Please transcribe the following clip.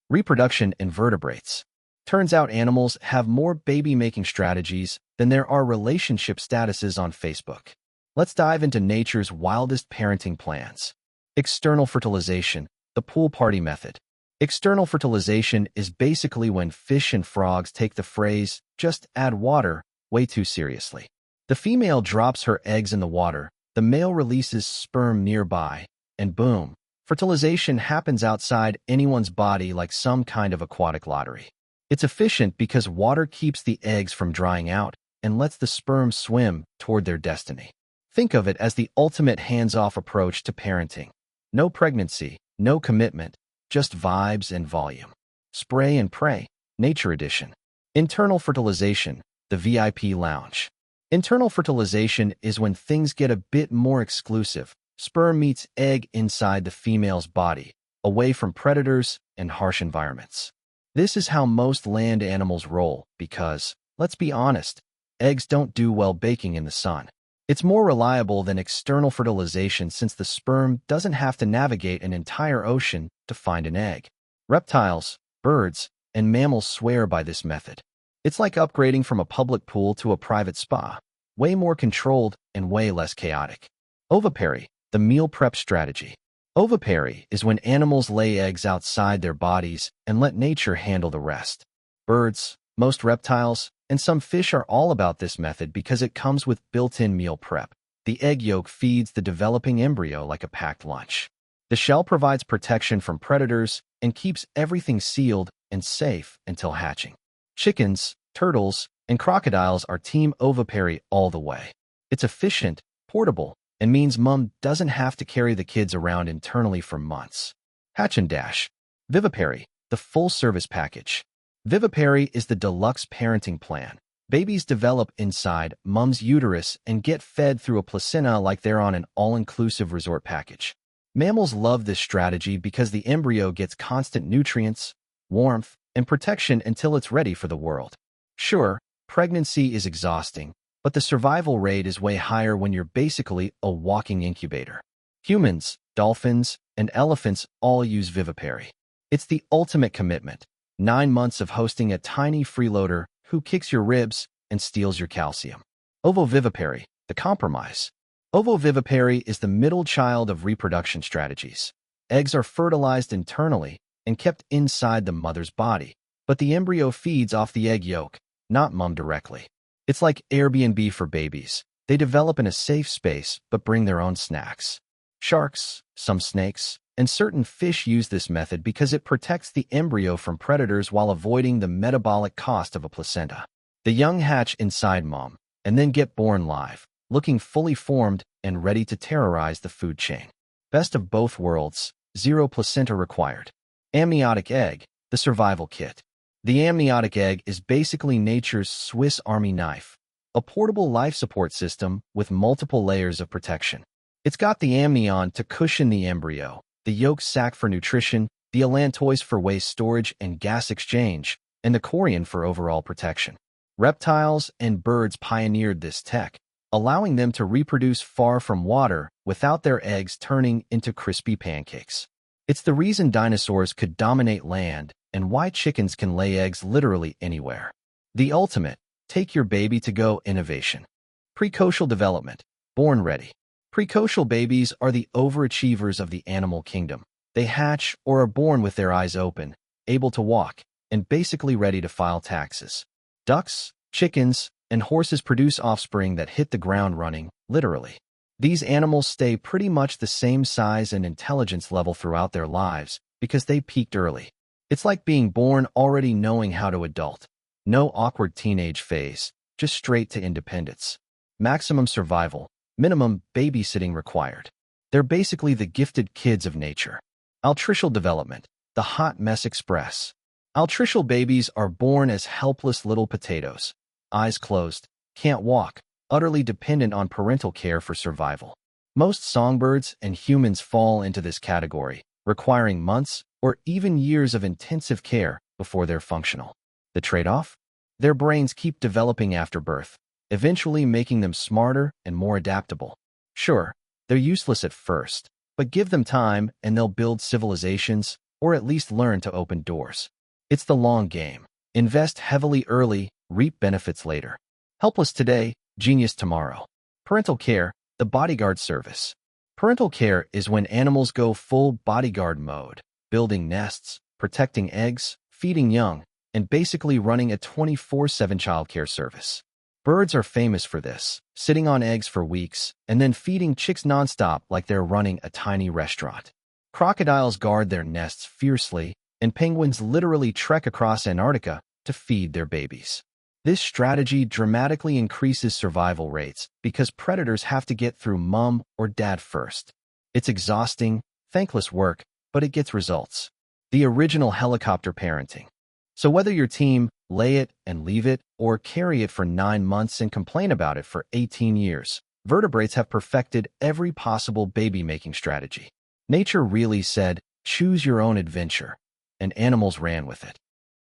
Reproduction in vertebrates. Turns out animals have more baby-making strategies than there are relationship statuses on Facebook. Let's dive into nature's wildest parenting plans. External fertilization, the pool party method. External fertilization is basically when fish and frogs take the phrase, "just add water," way too seriously. The female drops her eggs in the water, the male releases sperm nearby, and boom, fertilization happens outside anyone's body like some kind of aquatic lottery. It's efficient because water keeps the eggs from drying out and lets the sperm swim toward their destiny. Think of it as the ultimate hands-off approach to parenting. No pregnancy, no commitment, just vibes and volume. Spray and pray, Nature Edition. Internal fertilization, the VIP lounge. Internal fertilization is when things get a bit more exclusive. Sperm meets egg inside the female's body, away from predators and harsh environments. This is how most land animals roll because, let's be honest, eggs don't do well baking in the sun. It's more reliable than external fertilization since the sperm doesn't have to navigate an entire ocean to find an egg. Reptiles, birds, and mammals swear by this method. It's like upgrading from a public pool to a private spa. Way more controlled and way less chaotic. Ovipary, the meal prep strategy. Ovipary is when animals lay eggs outside their bodies and let nature handle the rest. Birds, most reptiles, and some fish are all about this method because it comes with built-in meal prep. The egg yolk feeds the developing embryo like a packed lunch. The shell provides protection from predators and keeps everything sealed and safe until hatching. Chickens, turtles, and crocodiles are team ovipary all the way. It's efficient, portable, and means mom doesn't have to carry the kids around internally for months. Hatch and Dash. Vivipary, the full-service package. Vivipary is the deluxe parenting plan. Babies develop inside mom's uterus and get fed through a placenta like they're on an all-inclusive resort package. Mammals love this strategy because the embryo gets constant nutrients, warmth, and protection until it's ready for the world. Sure, pregnancy is exhausting, but the survival rate is way higher when you're basically a walking incubator. Humans, dolphins, and elephants all use Vivipary. It's the ultimate commitment. 9 months of hosting a tiny freeloader who kicks your ribs and steals your calcium. Ovovivipary, the compromise. Ovovivipary is the middle child of reproduction strategies. Eggs are fertilized internally and kept inside the mother's body, but the embryo feeds off the egg yolk, not mom directly. It's like Airbnb for babies. They develop in a safe space but bring their own snacks. Sharks, some snakes, and certain fish use this method because it protects the embryo from predators while avoiding the metabolic cost of a placenta. The young hatch inside mom and then get born live, looking fully formed and ready to terrorize the food chain. Best of both worlds, zero placenta required. Amniotic egg, the survival kit. The amniotic egg is basically nature's Swiss Army knife, a portable life support system with multiple layers of protection. It's got the amnion to cushion the embryo, the yolk sac for nutrition, the allantois for waste storage and gas exchange, and the chorion for overall protection. Reptiles and birds pioneered this tech, allowing them to reproduce far from water without their eggs turning into crispy pancakes. It's the reason dinosaurs could dominate land and why chickens can lay eggs literally anywhere. The ultimate, take your baby to go innovation. Precocial development, born ready. Precocial babies are the overachievers of the animal kingdom. They hatch or are born with their eyes open, able to walk, and basically ready to file taxes. Ducks, chickens, and horses produce offspring that hit the ground running, literally. These animals stay pretty much the same size and intelligence level throughout their lives because they peaked early. It's like being born already knowing how to adult. No awkward teenage phase, just straight to independence. Maximum survival, minimum babysitting required. They're basically the gifted kids of nature. Altricial development, the hot mess express. Altricial babies are born as helpless little potatoes, eyes closed, can't walk, utterly dependent on parental care for survival. Most songbirds and humans fall into this category, requiring months or even years of intensive care before they're functional. The trade-off? Their brains keep developing after birth, eventually making them smarter and more adaptable. Sure, they're useless at first, but give them time and they'll build civilizations, or at least learn to open doors. It's the long game. Invest heavily early, reap benefits later. Helpless today, genius tomorrow. Parental care, the bodyguard service. Parental care is when animals go full bodyguard mode, building nests, protecting eggs, feeding young, and basically running a 24/7 childcare service. Birds are famous for this, sitting on eggs for weeks and then feeding chicks nonstop like they're running a tiny restaurant. Crocodiles guard their nests fiercely, and penguins literally trek across Antarctica to feed their babies. This strategy dramatically increases survival rates because predators have to get through mom or dad first. It's exhausting, thankless work, but it gets results. The original helicopter parenting. So whether your team lay it and leave it or carry it for 9 months and complain about it for 18 years, vertebrates have perfected every possible baby-making strategy. Nature really said, choose your own adventure, and animals ran with it.